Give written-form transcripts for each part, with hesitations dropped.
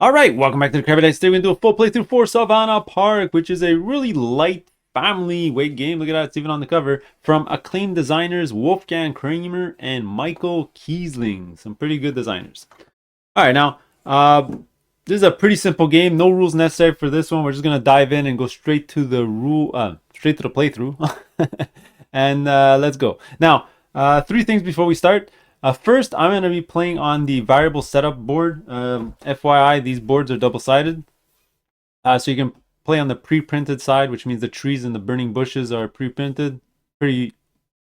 Alright, welcome back to the Crabby. Today we're going to do a full playthrough for Savannah Park, which is a really light family weight game. Look at that, it's even on the cover. From acclaimed designers Wolfgang Kramer and Michael Kiesling. Some pretty good designers. Alright, now, this is a pretty simple game. No rules necessary for this one. We're just going to dive in and go straight to the straight to the playthrough. And let's go. Now, three things before we start. First, I'm going to be playing on the variable setup board. FYI, these boards are double-sided. So you can play on the pre-printed side, which means the trees and the burning bushes are pre-printed. An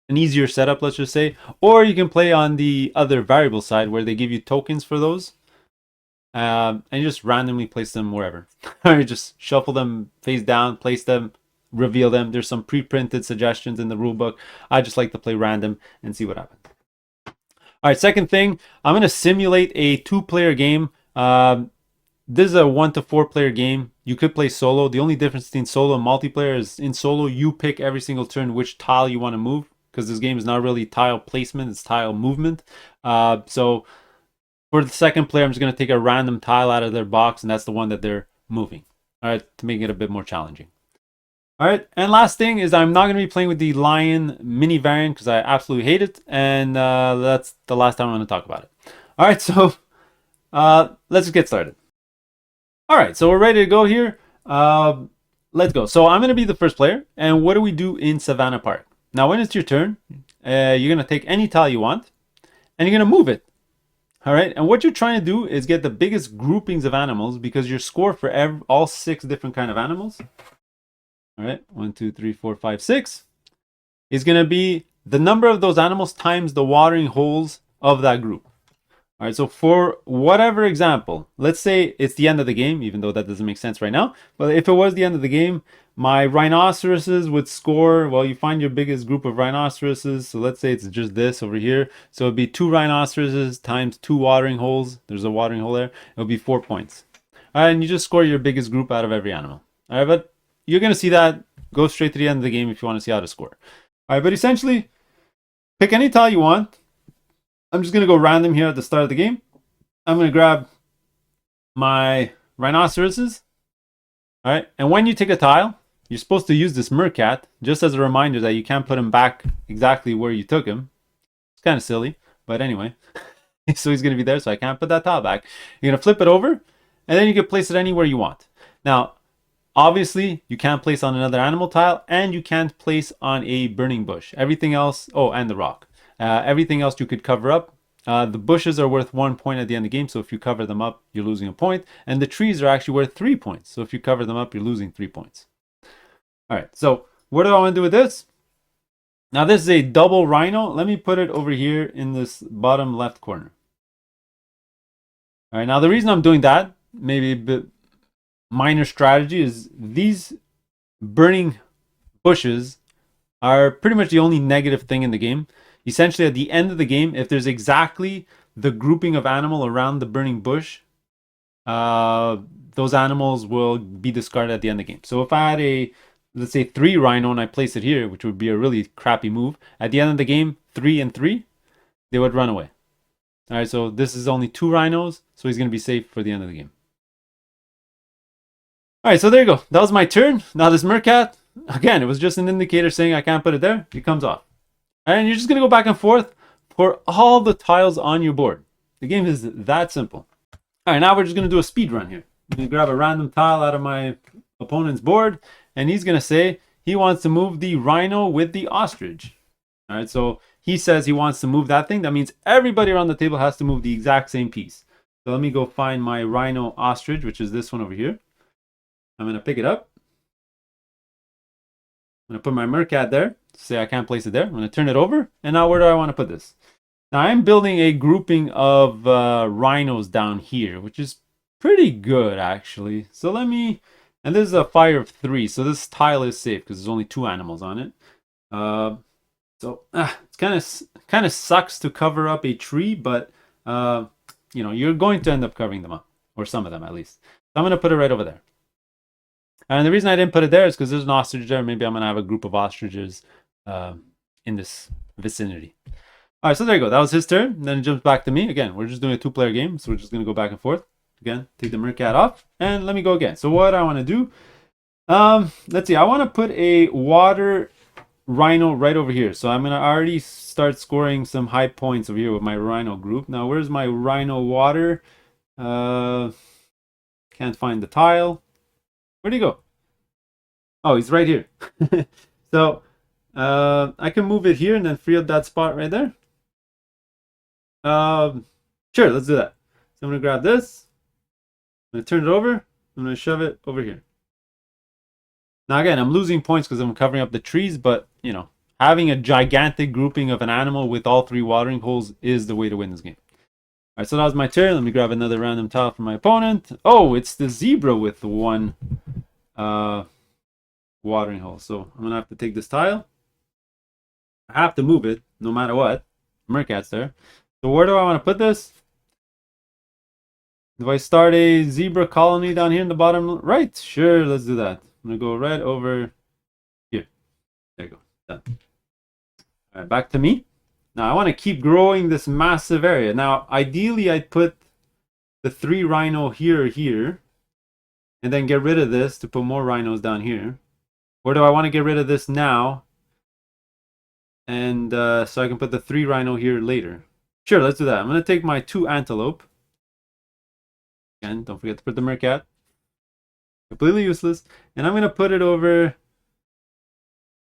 easier setup, let's just say. Or you can play on the other variable side where they give you tokens for those. And you just randomly place them wherever. Or you just shuffle them face down, place them, reveal them. There's some pre-printed suggestions in the rulebook. I just like to play random and see what happens. All right, second thing, I'm going to simulate a two-player game. This is a 1 to 4 player game. You could play solo. The only difference between solo and multiplayer is in solo, you pick every single turn which tile you want to move, because this game is not really tile placement, it's tile movement. So for the second player, I'm just going to take a random tile out of their box, and that's the one that they're moving. All right, to make it a bit more challenging. All right, and last thing is I'm not going to be playing with the Lion mini variant because I absolutely hate it, and that's the last time I'm going to talk about it. All right, so let's just get started. All right, so we're ready to go here. Let's go. So I'm going to be the first player, and what do we do in Savannah Park? Now, when it's your turn, you're going to take any tile you want, and you're going to move it. All right, and what you're trying to do is get the biggest groupings of animals because your score for all 6 different kind of animals. All right, 1, 2, 3, 4, 5, 6 is going to be the number of those animals times the watering holes of that group. All right, so for whatever example, let's say it's the end of the game, even though that doesn't make sense right now. But if it was the end of the game, my rhinoceroses would score, well, you find your biggest group of rhinoceroses. So let's say it's just this over here. So it'd be 2 rhinoceroses times 2 watering holes. There's a watering hole there. It'll be 4 points. All right, and you just score your biggest group out of every animal. All right, but you're going to see that. Go straight to the end of the game if you want to see how to score. All right, but essentially, pick any tile you want. I'm just going to go random here at the start of the game. I'm going to grab my rhinoceroses. All right, and when you take a tile, you're supposed to use this mercat just as a reminder that you can't put him back exactly where you took him. It's kind of silly, but anyway. So he's going to be there, so I can't put that tile back. You're going to flip it over, and then you can place it anywhere you want. Now, obviously, you can't place on another animal tile, and you can't place on a burning bush. Everything else, oh, and the rock. Everything else you could cover up. The bushes are worth 1 point at the end of the game, so if you cover them up, you're losing a point. And the trees are actually worth 3 points, so if you cover them up, you're losing 3 points. All right, so what do I want to do with this? Now, this is a double rhino. Let me put it over here in this bottom left corner. All right, now the reason I'm doing that, maybe a bit minor strategy, is these burning bushes are pretty much the only negative thing in the game. Essentially, at the end of the game, if there's exactly the grouping of animal around the burning bush, those animals will be discarded at the end of the game. So if I had let's say 3 rhino and I place it here, which would be a really crappy move, at the end of the game, 3 and 3, they would run away. All right, so this is only 2 rhinos, so he's going to be safe for the end of the game. All right, so there you go. That was my turn. Now this mercat, again, it was just an indicator saying I can't put it there. It comes off. And you're just going to go back and forth for all the tiles on your board. The game is that simple. All right, now we're just going to do a speed run here. I'm going to grab a random tile out of my opponent's board, and he's going to say he wants to move the rhino with the ostrich. All right, so he says he wants to move that thing. That means everybody around the table has to move the exact same piece. So let me go find my rhino ostrich, which is this one over here. I'm going to pick it up. I'm going to put my mercat there. Say I can't place it there. I'm going to turn it over. And now where do I want to put this? Now I'm building a grouping of rhinos down here, which is pretty good actually. So let me, and this is a fire of 3. So this tile is safe because there's only 2 animals on it. It's kind of sucks to cover up a tree, but you know, you're going to end up covering them up, or some of them at least. So I'm going to put it right over there. And the reason I didn't put it there is because there's an ostrich there. Maybe I'm going to have a group of ostriches in this vicinity. All right, so there you go. That was his turn. And then it jumps back to me. Again, we're just doing a 2-player game, so we're just going to go back and forth. again, take the Mercat off, and let me go again. So what I want to do, let's see, I want to put a water rhino right over here. So I'm going to already start scoring some high points over here with my rhino group. Now, where's my rhino water? Can't find the tile. Where'd he go? Oh, he's right here. So I can move it here and then free up that spot right there. Sure, let's do that. So I'm going to grab this. I'm going to turn it over. I'm going to shove it over here. Now again, I'm losing points because I'm covering up the trees, but you know, having a gigantic grouping of an animal with all 3 watering holes is the way to win this game. Alright, so that was my turn. Let me grab another random tile from my opponent. Oh, it's the zebra with 1 watering hole. So I'm going to have to take this tile. I have to move it no matter what. Mercat's there. So where do I want to put this? Do I start a zebra colony down here in the bottom right? Sure, let's do that. I'm going to go right over here. There you go. Done. All right, back to me. Now I want to keep growing this massive area. Now, ideally, I'd put the 3 rhino here, and then get rid of this to put more rhinos down here. Or do I want to get rid of this now? And so I can put the 3 rhino here later. Sure, let's do that. I'm going to take my 2 antelope. Again, don't forget to put the Mercat. Completely useless. And I'm going to put it over...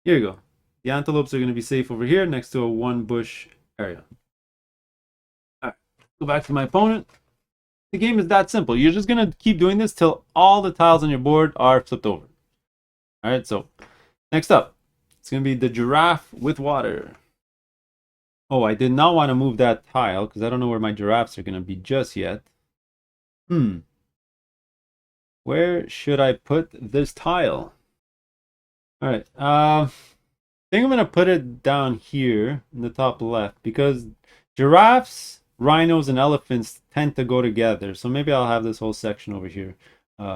Here you go. The antelopes are going to be safe over here next to a 1 bush area. Alright, go back to my opponent. The game is that simple. You're just going to keep doing this till all the tiles on your board are flipped over. Alright, so next up, it's going to be the giraffe with water. Oh, I did not want to move that tile because I don't know where my giraffes are going to be just yet. Where should I put this tile? Alright, I think I'm going to put it down here in the top left because giraffes, rhinos, and elephants tend to go together. So maybe I'll have this whole section over here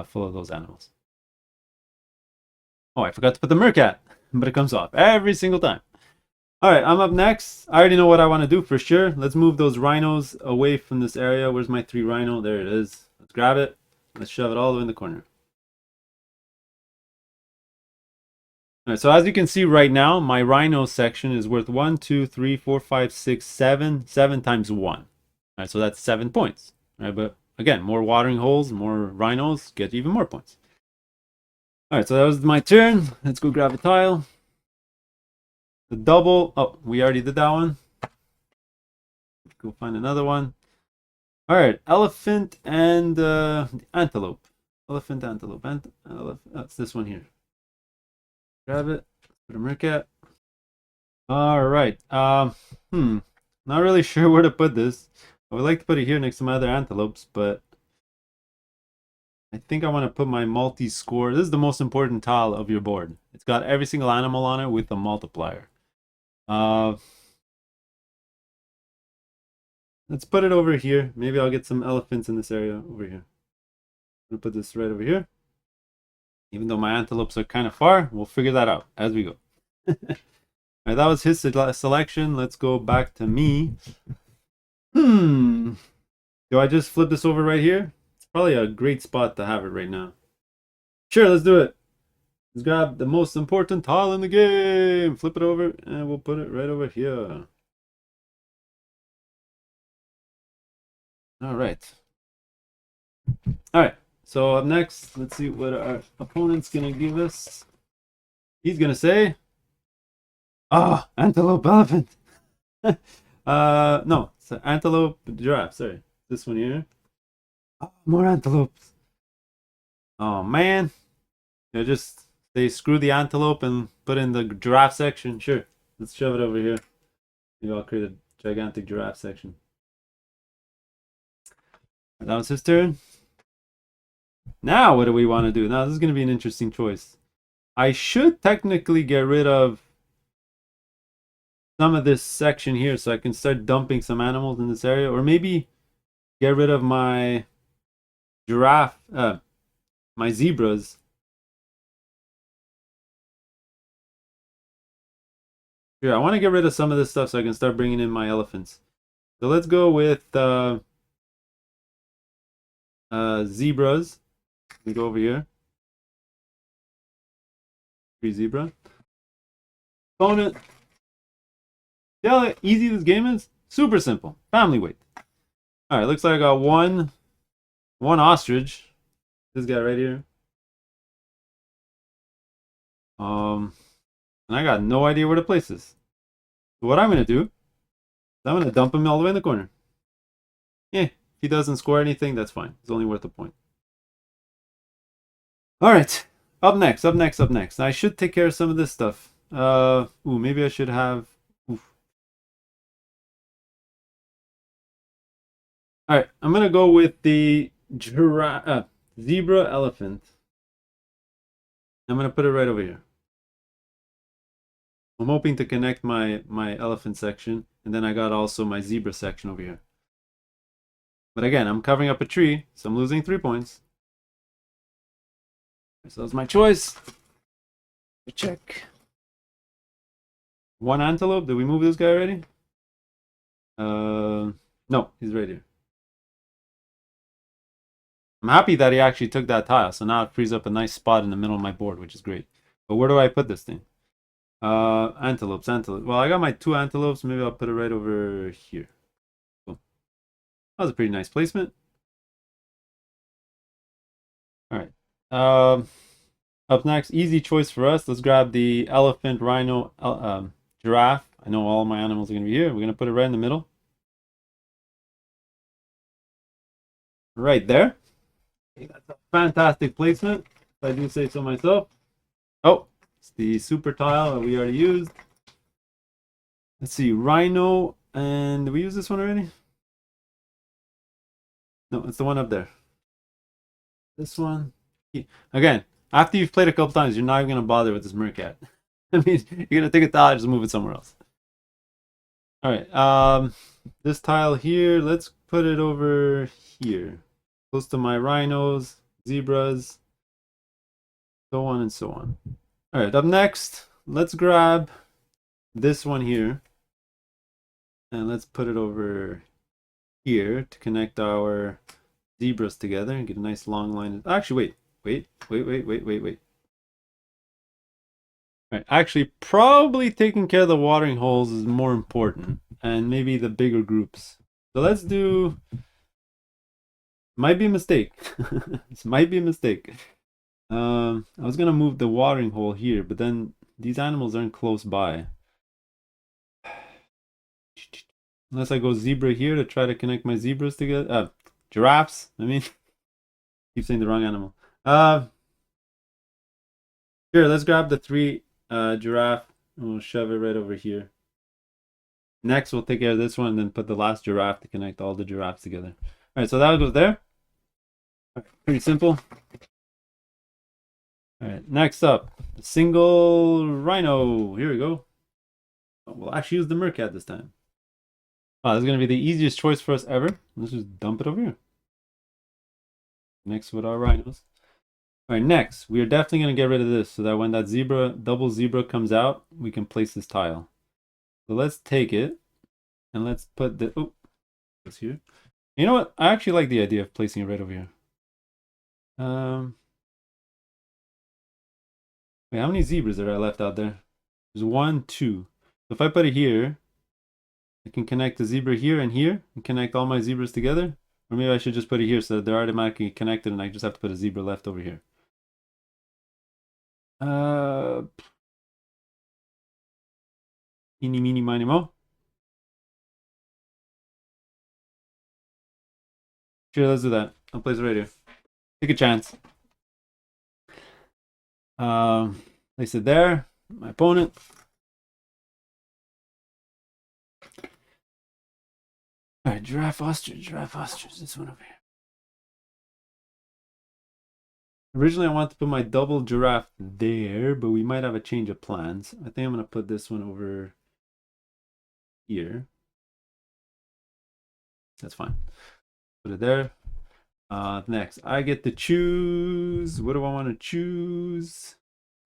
full of those animals. Oh, I forgot to put the Mercat, but it comes off every single time. Alright, I'm up next. I already know what I want to do for sure. Let's move those rhinos away from this area. Where's my 3 rhino? There it is. Let's grab it. Let's shove it all the way in the corner. Alright, so as you can see right now, my rhino section is worth 1, 2, 3, 4, 5, 6, 7. 7 times 1. Alright, so that's 7 points. Alright, but again, more watering holes, more rhinos, get even more points. Alright, so that was my turn. Let's go grab a tile. The double. Oh, we already did that one. Let's go find another one. Alright, elephant and antelope. Elephant, antelope. That's this one here. Grab it. Put a Mercat. Alright. Not really sure where to put this. I would like to put it here next to my other antelopes, but I think I want to put my multi-score. This is the most important tile of your board. It's got every single animal on it with a multiplier. Let's put it over here. Maybe I'll get some elephants in this area over here. I'm going to put this right over here. Even though my antelopes are kind of far, we'll figure that out as we go. Alright, that was his selection. Let's go back to me. Do I just flip this over right here? It's probably a great spot to have it right now. Sure, let's do it. Let's grab the most important tile in the game. Flip it over and we'll put it right over here. Alright. Alright. So up next, let's see what our opponent's gonna give us. He's gonna say, antelope, elephant. No, it's antelope, giraffe. Sorry, this one here. More antelopes. Oh man, just say screw the antelope and put in the giraffe section. Sure, let's shove it over here. Maybe I'll create a gigantic giraffe section. That was his turn. Now, what do we want to do? Now, this is going to be an interesting choice. I should technically get rid of some of this section here so I can start dumping some animals in this area. Or maybe get rid of my giraffe, my zebras. Here, I want to get rid of some of this stuff so I can start bringing in my elephants. So let's go with... Zebras. We go over here. 3 zebra. Opponent. See how easy this game is? Super simple. Family weight. Alright, looks like I got one ostrich. This guy right here. And I got no idea where to place this. So what I'm gonna do, I'm gonna dump him all the way in the corner. Yeah, if he doesn't score anything, that's fine. It's only worth a point. Alright. Up next. I should take care of some of this stuff. Maybe I should have. Alright, I'm gonna go with the zebra elephant. I'm gonna put it right over here. I'm hoping to connect my elephant section, and then I got also my zebra section over here. But again, I'm covering up a tree, so I'm losing 3 points. So that's my choice. Check. One antelope. Did we move this guy already? No, he's right here. I'm happy that he actually took that tile, so now it frees up a nice spot in the middle of my board, which is great. But where do I put this thing? Antelopes. Well, I got my 2 antelopes. Maybe I'll put it right over here. Cool. That was a pretty nice placement. All right. Up next, easy choice for us. Let's grab the elephant, rhino, giraffe. I know all my animals are going to be here. We're going to put it right in the middle. Right there. Okay, that's a fantastic placement, if I do say so myself. Oh, it's the super tile that we already used. Let's see, rhino, and did we use this one already? No, it's the one up there. This one. Again, after you've played a couple times, you're not even going to bother with this Mercat. I mean, you're going to take a tile and just move it somewhere else. All right, this tile here, let's put it over here. Close to my rhinos, zebras, so on and so on. All right, up next, let's grab this one here. And let's put it over here to connect our zebras together and get a nice long line. Actually, wait. All right, actually, probably taking care of the watering holes is more important, and maybe the bigger groups. So let's do. Might be a mistake. This might be a mistake. I was gonna move the watering hole here, but then these animals aren't close by. Unless I go zebra here to try to connect my zebras together. Giraffes. I mean, keep saying the wrong animal. Here, let's grab the 3 giraffe and we'll shove it right over here. Next, we'll take care of this one and then put the last giraffe to connect all the giraffes together. All right, so that goes there. Pretty simple. All right, next up, a single rhino. Here we go. Oh, we'll actually use the Mercat this time. Oh, this is going to be the easiest choice for us ever. Let's just dump it over here. Next with our rhinos. All right, next, we are definitely going to get rid of this so that when that double zebra comes out, we can place this tile. So let's take it and let's put the, oh, it's here. You know what? I actually like the idea of placing it right over here. Wait, how many zebras are I left out there? There's 1, 2. So if I put it here, I can connect the zebra here and connect all my zebras together. Or maybe I should just put it here so that they're automatically connected and I just have to put a zebra left over here. Eeny, meeny, miny, mo. Sure, let's do that. I'll place it right here. Take a chance. Place it there. My opponent. All right, giraffe, ostrich. This one over here. Originally, I wanted to put my double giraffe there, but we might have a change of plans. I think I'm going to put this one over here. That's fine. Put it there. Next, I get to choose. What do I want to choose?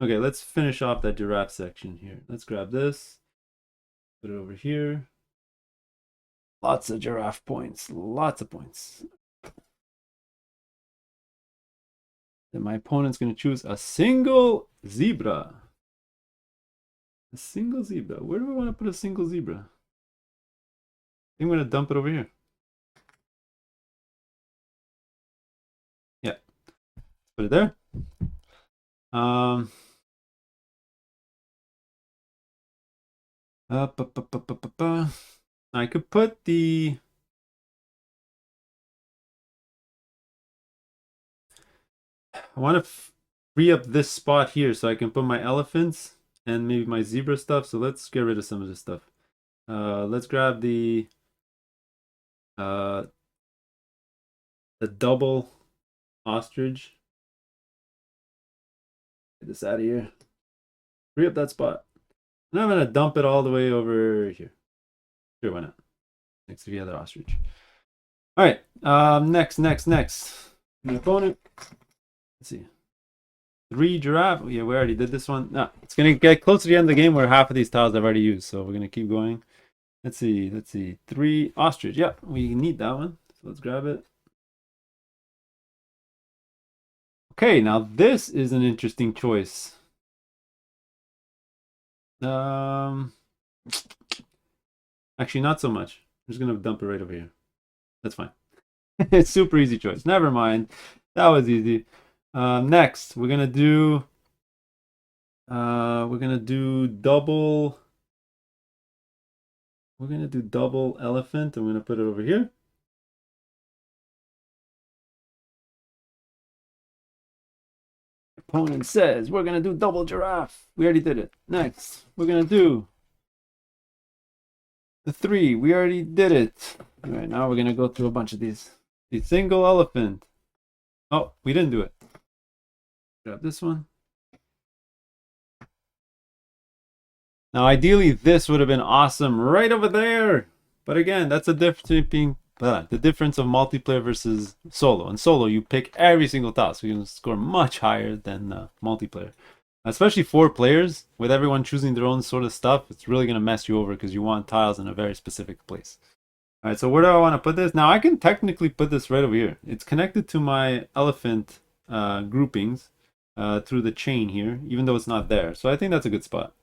Okay, let's finish off that giraffe section here. Let's grab this. Put it over here. Lots of giraffe points. Lots of points. Then my opponent's going to choose a single zebra. A single zebra. Where do I want to put a single zebra? I think I'm going to dump it over here. Yeah. Put it there. I could put the... I want to free up this spot here so I can put my elephants and maybe my zebra stuff. So let's get rid of some of this stuff. Let's grab the double ostrich. Get this out of here. Free up that spot. And I'm going to dump it all the way over here. Sure, why not? Next to the other ostrich. All right. Next. My opponent. Let's see. 3 giraffe. Yeah, we already did this one. No, it's going to get close to the end of the game where half of these tiles I've already used. So we're going to keep going. Let's see. 3 ostrich. Yeah, we need that one. So let's grab it. Okay, now this is an interesting choice. Actually, not so much. I'm just going to dump it right over here. That's fine. It's super easy choice. Never mind. That was easy. Next, we're gonna do double. We're gonna do double elephant. I'm gonna put it over here. Opponent says we're gonna do double giraffe. We already did it. Next, we're gonna do the 3. We already did it. All right, now we're gonna go through a bunch of these. The single elephant. Oh, we didn't do it. Grab this one. Now, ideally, this would have been awesome right over there. But again, that's the difference between the difference of multiplayer versus solo. In solo, you pick every single tile, so you can score much higher than multiplayer. Especially 4 players, with everyone choosing their own sort of stuff, it's really going to mess you over because you want tiles in a very specific place. All right, so where do I want to put this? Now, I can technically put this right over here. It's connected to my elephant groupings through the chain here, even though it's not there. So I think that's a good spot.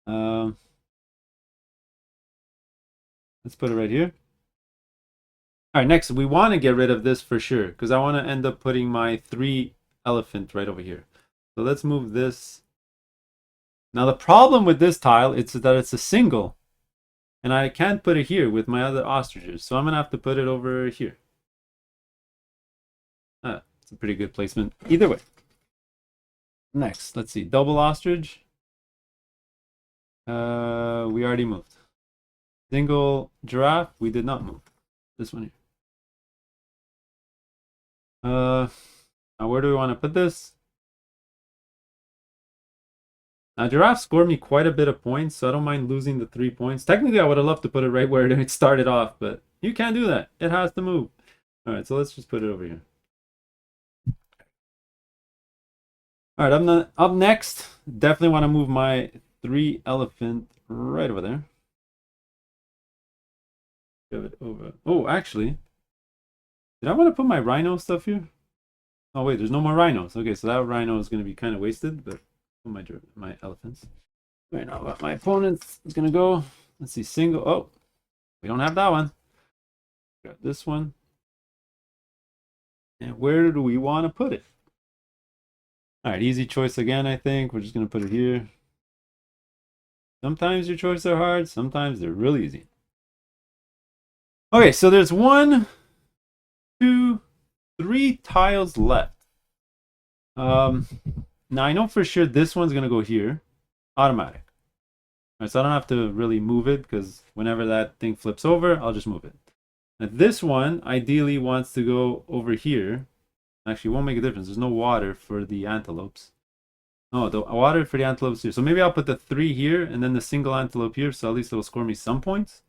Let's put it right here. All right, next, we want to get rid of this for sure, because I want to end up putting my 3 elephant right over here. So let's move this. Now, the problem with this tile is that it's a single, and I can't put it here with my other ostriches, so I'm going to have to put it over here. It's a pretty good placement either way. Next, let's see, double ostrich. We already moved. Single giraffe, we did not move. This one here. Now where do we want to put this? Now giraffe scored me quite a bit of points, so I don't mind losing the 3 points. Technically, I would have loved to put it right where it started off, but you can't do that. It has to move. All right, so let's just put it over here. All right, up next. Definitely want to move my 3 elephant right over there. Give it over. Oh, actually, did I want to put my rhino stuff here? Oh wait, there's no more rhinos. Okay, so that rhino is going to be kind of wasted, but put my elephants. Right now, my opponent is going to go. Let's see, single. Oh, we don't have that one. Got this one. And where do we want to put it? All right, easy choice again, I think. We're just going to put it here. Sometimes your choices are hard. Sometimes they're really easy. Okay, so there's 1, 2, 3 tiles left. Now I know for sure this one's going to go here. Automatic. All right, so I don't have to really move it because whenever that thing flips over, I'll just move it. Now this one ideally wants to go over here. Actually, it won't make a difference. There's no water for the antelopes. Oh, the water for the antelopes here. So maybe I'll put the 3 here and then the single antelope here, so at least it'll score me some points.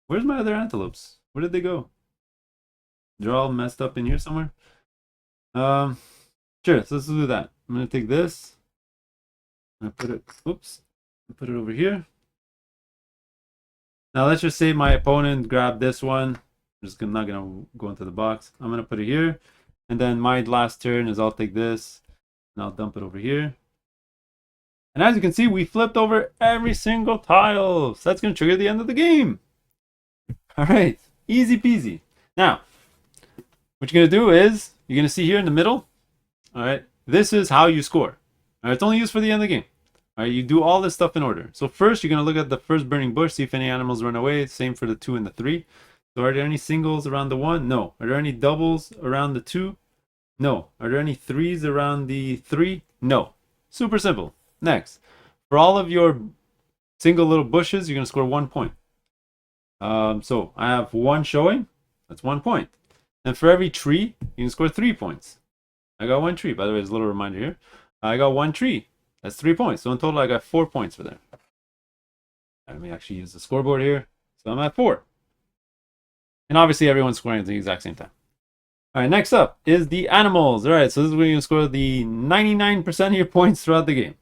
Where's my other antelopes? Where did they go? They're all messed up in here somewhere. Sure, so let's do that. I'm gonna take this. I'm gonna put it, oops, put it over here. Now let's just say my opponent grabbed this one. I'm just not gonna go into the box. I'm gonna put it here. And then my last turn is I'll take this and I'll dump it over here. And as you can see, we flipped over every single tile. So that's going to trigger the end of the game. All right, easy peasy. Now, what you're going to do is, you're going to see here in the middle, all right, this is how you score. All right, it's only used for the end of the game. All right, you do all this stuff in order. So first, you're going to look at the first burning bush, see if any animals run away. Same for the 2 and the 3. So are there any singles around the 1? No. Are there any doubles around the 2? No. Are there any 3s around the 3? No. Super simple. Next, for all of your single little bushes, you're going to score 1 point. So I have 1 showing. That's 1 point. And for every tree, you can score 3 points. I got 1 tree. By the way, there's a little reminder here. I got 1 tree. That's 3 points. So in total, I got 4 points for there. Let me actually use the scoreboard here. So I'm at 4. And obviously, everyone's scoring at the exact same time. All right, next up is the animals. All right, so this is where you can score the 99% of your points throughout the game.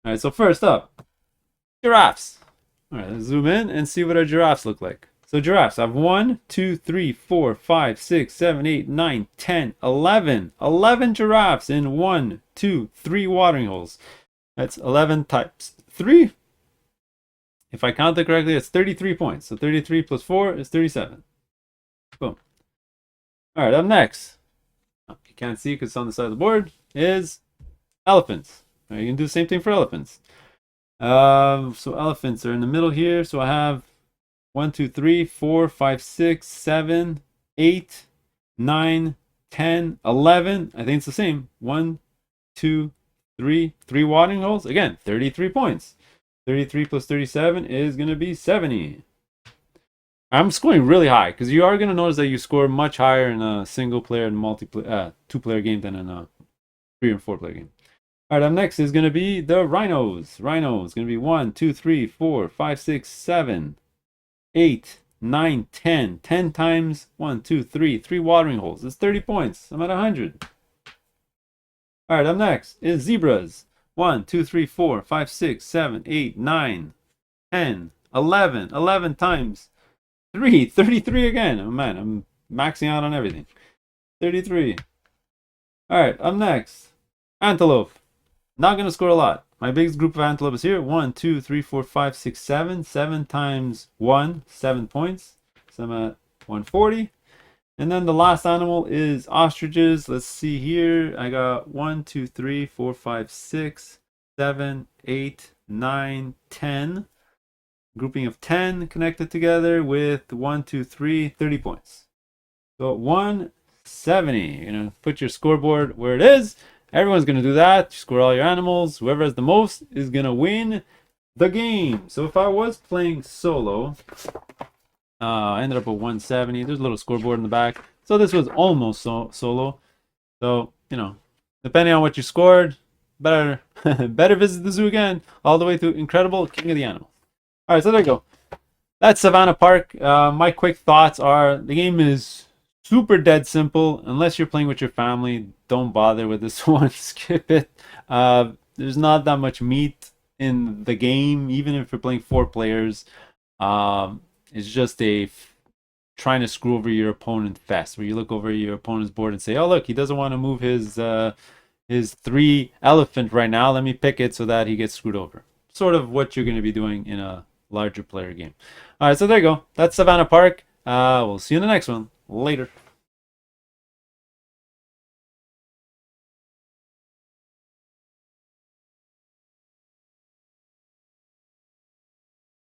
All right, so first up, giraffes. All right, let's zoom in and see what our giraffes look like. So giraffes, I have 1, 2, 3, 4, 5, 6, 7, 8, 9, 10, 11. 11 giraffes in 1, 2, 3 watering holes. That's 11 times 3. If I count it correctly, it's 33 points. So 33 plus 4 is 37. Boom. All right, up next, you can't see because it's on the side of the board, is elephants. All right, you can do the same thing for elephants. So elephants are in the middle here. So I have 1, 2, 3, 4, 5, 6, 7, 8, 9, 10, 11. I think it's the same. 1, 2, 3 watering holes. Again, 33 points. 33 plus 37 is going to be 70. I'm scoring really high because you are going to notice that you score much higher in a single player and multiplayer, 2-player game than in a 3 or 4-player game. All right, up next is going to be the rhinos. Rhinos going to be 1, 2, 3, 4, 5, 6, 7, 8, 9, 10. 10 times 1, 2, 3. 3 watering holes. It's 30 points. I'm at 100. All right, up next is zebras. 1, 2, 3, 4, 5, 6, 7, 8, 9, 10, 11. 11 times 3. 33 again. Oh man, I'm maxing out on everything. 33. All right, up next, antelope. Not going to score a lot. My biggest group of antelope is here. 1, 2, 3, 4, 5, 6, 7. 7 times 1, 7 points. So I'm at 140. And then the last animal is ostriches. Let's see here. I got 1, 2, 3, 4, 5, 6, 7, 8, 9, 10. Grouping of 10 connected together with 1, 2, 3, 30 points. So 170. You're going to put your scoreboard where it is. Everyone's going to do that. You score all your animals. Whoever has the most is going to win the game. So if I was playing solo, I ended up with 170. There's a little scoreboard in the back. So this was almost solo. So, you know, depending on what you scored, better visit the zoo again. All the way to Incredible King of the Animals. All right, so there you go. That's Savannah Park. My quick thoughts are the game is super dead simple. Unless you're playing with your family, don't bother with this one. Skip it. There's not that much meat in the game, even if you're playing 4 players. It's just trying to screw over your opponent fest, where you look over your opponent's board and say, oh, look, he doesn't want to move his 3 elephant right now. Let me pick it so that he gets screwed over. Sort of what you're going to be doing in a larger player game. All right, so there you go. That's Savannah Park. We'll see you in the next one. Later.